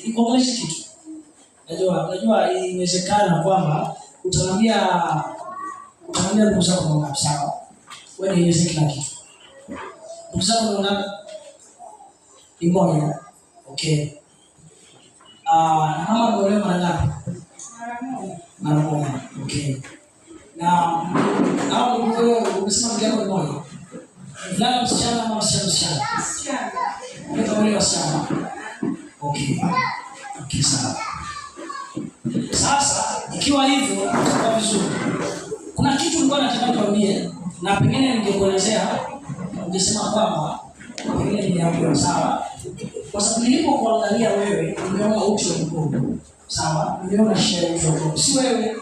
nikuongeleshe kitu. Unajua inawezekana kwamba utamwambia ndugu zako kwa ngapi, sawa? Wewe ni yeye kila kitu. Ndugu zako ndio ngapi? Ni moja. Okay. Mama ndio mara ngapi? Mara moja. Okay. Na wewe umesema ndio ni moja. Ndio msichana ama msichana? Msichana. Ndio wale wasichana. Okay. Okay, sawa. Sasa ikiwa hivyo kwa vizuri. Kuna kitu nilikuwa nataka nikwambie na pengine ningekuelezea ungesema kwamba pengine niliambiwa, sawa? Kwa sababu nilipokuangalia wewe nimeona uchi wa mgongo. Sawa? Nimeona shida ya uchi wa mgongo. Si wewe.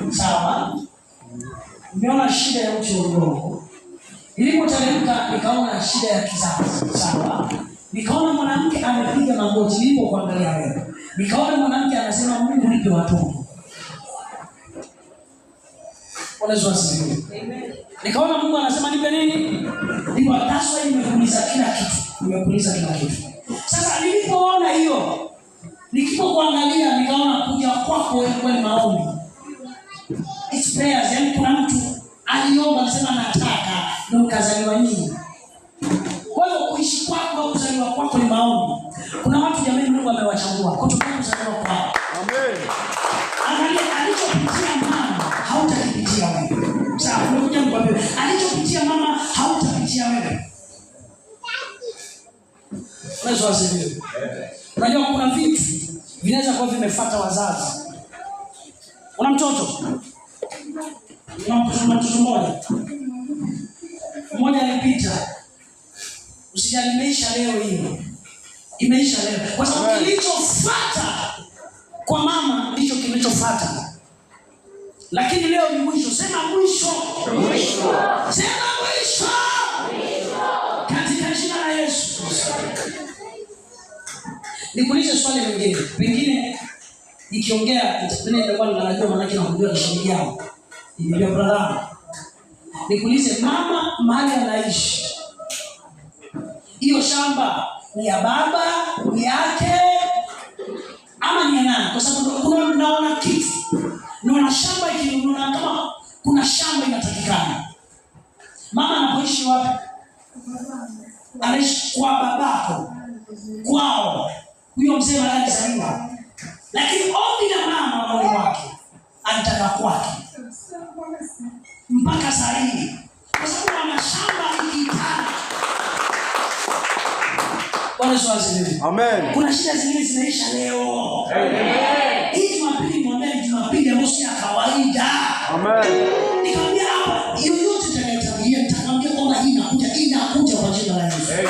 Sawa? Nimeona shida ya uchi wa mgongo. Nilipoteremka nikaona shida ya kizazi. Sawa? Nikaona mwanamke amepiga magoti nilipokuangalia wewe. Nikaona mwanamke anasema Mungu nipe watoto. Amen. Nikaona Mungu anasema nipe nini? Nipe watoto. Nimekuuliza kila kitu. Sasa nilipoona hiyo, nikipokuangalia nikaona kuja kwako wewe maombi. It's prayers, yani kuna mtu aliomba anasema nataka ndio kazaliwa nyinyi. Kwa hiyo kuishi kwako au kuzaliwa kwako ni maombi. Kuna watu jamani Mungu amewachagua kutokana kuzaliwa kwao. Amen. Angalia alichopitia mama hautakipitia wewe. Sawa, unakuja nikwambie alichopitia mama hautapitia wewe. Unaweza waseme. Unajua kuna vitu vinaweza kuwa vimefuata wazazi. Una mtoto? Una mtoto mmoja alipita. Usijali, imeisha leo hiyo. Imeisha leo. Kwa sababu kilichofuata kwa mama ndicho kilichofuata. Lakini leo ni mwisho. Sema mwisho. Mwisho. Sema mwisho. Mwisho. Katika jina la Yesu. Nikuulize swali lingine. Pengine nikiongea nitakuwa ninajua maana yake na kujua shida yao. Ndio brother. Nikuulize mama mahali anaishi. Hiyo shamba ni ya baba, ni yake ama ni ya nani? Kwa sababu kuna naona kitu. Naona shamba ikinunuliwa kama kuna shamba inatakikana. Mama anapoishi wapi? Anaishi kwa babako. Kwao. Huyo mzee alizaliwa. Lakini ombi la mama moyo wake alitaka kwake. Mpaka saa hii. Kwa sababu ana shamba ikitana. Bwana asifiwe. Amen. Kuna shida zingine zinaisha leo. Amen. Hii Jumapili mwambie Jumapili ambayo si kawaida. Amen. Nikamwambia hapa yoyote atakayetabia nitamwambia kwamba hii inakuja kwa jina la Yesu. Amen.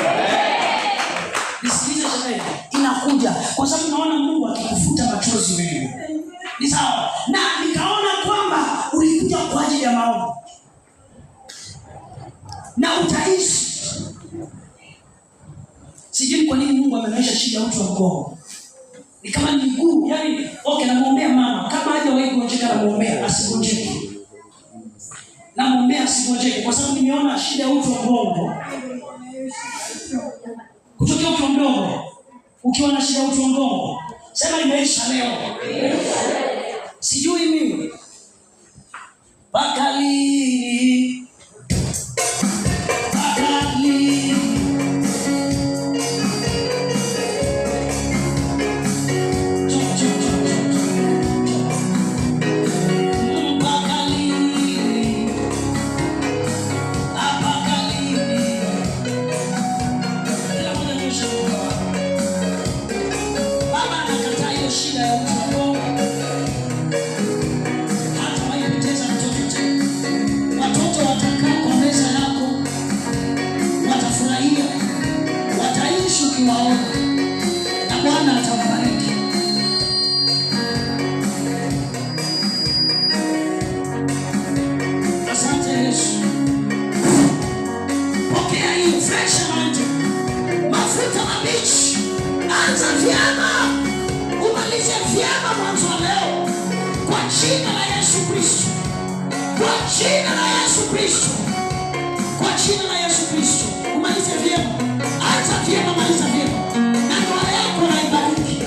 Nisikilize jamani, inakuja kwa sababu naona Mungu akikufuta machozi wewe. Ni sawa. Na nikaona kwamba ulikuja kwa ajili ya maombi. Na utaishi. Sijui kwa nini Mungu amemesha shida mtu wa mgongo. Ni kama ni mguu, yani okay namuombea mama, kama hajawahi kugonjeka namuombea asigonjeke. Namuombea asigonjeke kwa sababu nimeona shida mtu wa mgongo. Kutokea ukiwa mdogo, ukiwa na shida mtu wa mgongo, sema imeisha leo. Sijui mimi. Bakali na Bwana atabariki. Asante Yesu. Pokea hii fresh anointing. Mafuta mabichi. Anza vyema. Umalize vyema mwanzo leo. Kwa jina la Yesu Kristo. Kwa jina la Yesu Kristo. Kwa jina la Yesu Kristo. Umalize vyema. Anza vyema, maliza vyema. Na ndoa yako na ibariki.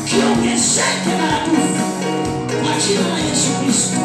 kiongezeke maradufu kwa jina la Yesu Kristo.